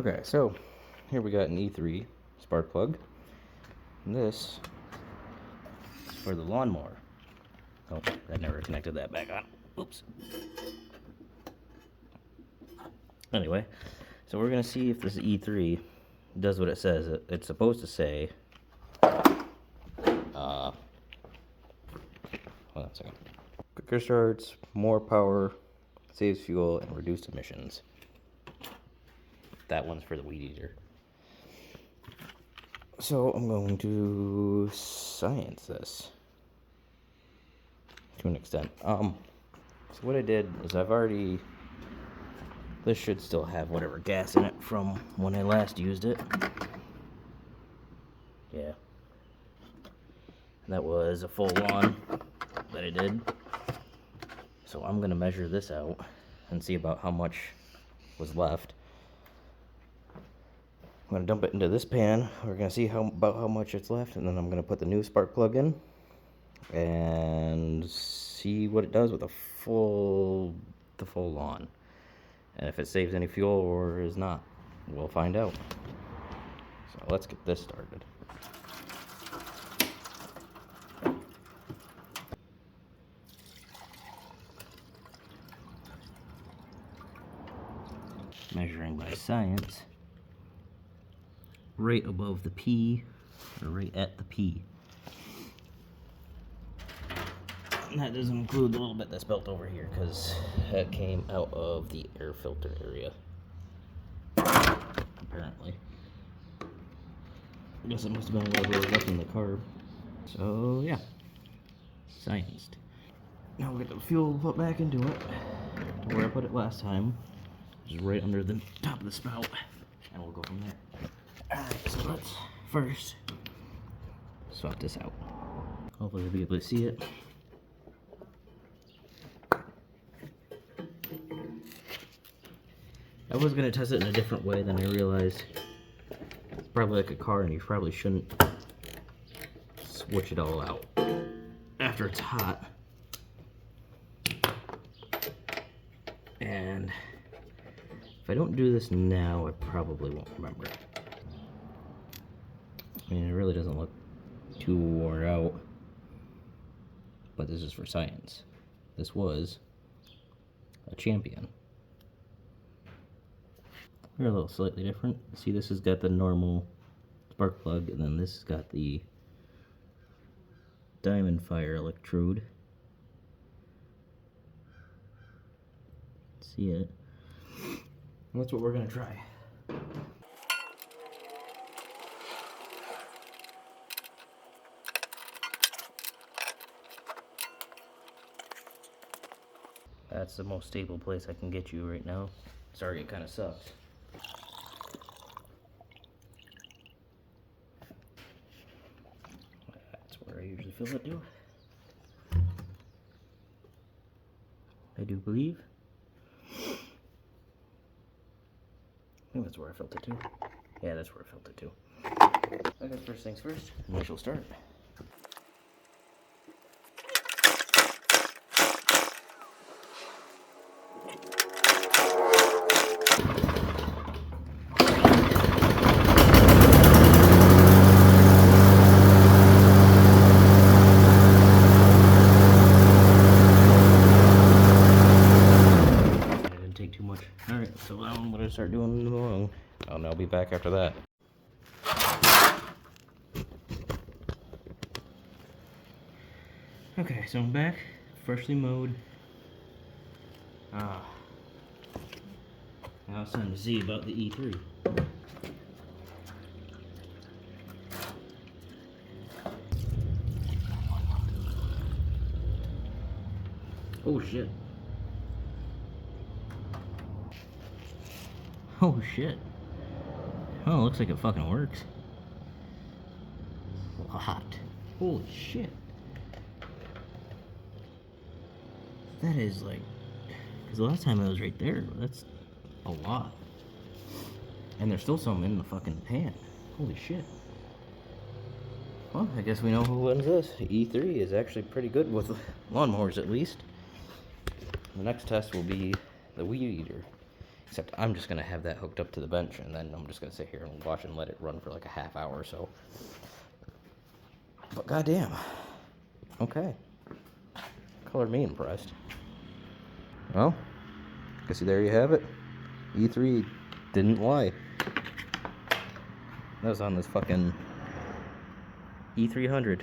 Okay, so here we got an E3 spark plug. And this is for the lawnmower. Oh, I never connected that back on. Oops. Anyway, so we're gonna see if this E3 does what it says it's supposed to say. Hold on a second. Quicker starts, more power, saves fuel, and reduced emissions. That one's for the weed eater. So I'm going to science this to an extent. So what I did is this should still have whatever gas in it from when I last used it. Yeah. That was a full lawn that I did. So I'm gonna measure this out and see about how much was left. I'm gonna dump it into this pan. We're gonna see about how much it's left, and then I'm gonna put the new spark plug in and see what it does with the full lawn, and if it saves any fuel or is not. We'll find out. So let's get this started. Measuring by science. Right above the P, or right at the P. And that doesn't include the little bit that's built over here, because that came out of the air filter area. Apparently. I guess it must have been a little bit left in the carb. So, yeah. Scienced. Now we'll get the fuel put back into it, to where I put it last time, which is right under the top of the spout, and we'll go from there. Alright, so let's first swap this out. Hopefully you'll be able to see it. I was going to test it in a different way, then I realized it's probably like a car and you probably shouldn't switch it all out after it's hot. And if I don't do this now, I probably won't remember. I mean, it really doesn't look too worn out, but this is for science. This was a Champion. They're a little slightly different. See, this has got the normal spark plug, and then this has got the diamond fire electrode. See it? And that's what we're gonna try. That's the most stable place I can get you right now. Sorry, it kind of sucks. That's where I usually fill it to. I do believe. I think that's where I filled it to. Yeah, that's where I filled it to. I guess first things first, initial start. Alright, so now I'm going to start doing the mowing. And I'll be back after that. Okay, so I'm back, freshly mowed. Now it's time to see about the E3. Oh shit. Oh shit. Oh, looks like it fucking works. A lot. Holy shit. That is like, because the last time it was right there, that's a lot. And there's still some in the fucking pan. Holy shit. Well, I guess we know who wins this. E3 is actually pretty good with lawnmowers, at least. The next test will be the weed eater. Except I'm just going to have that hooked up to the bench, and then I'm just going to sit here and watch and let it run for like a half hour or so. But goddamn. Okay. Color me impressed. Well, guess there you have it. E3 didn't lie. That was on this fucking E300.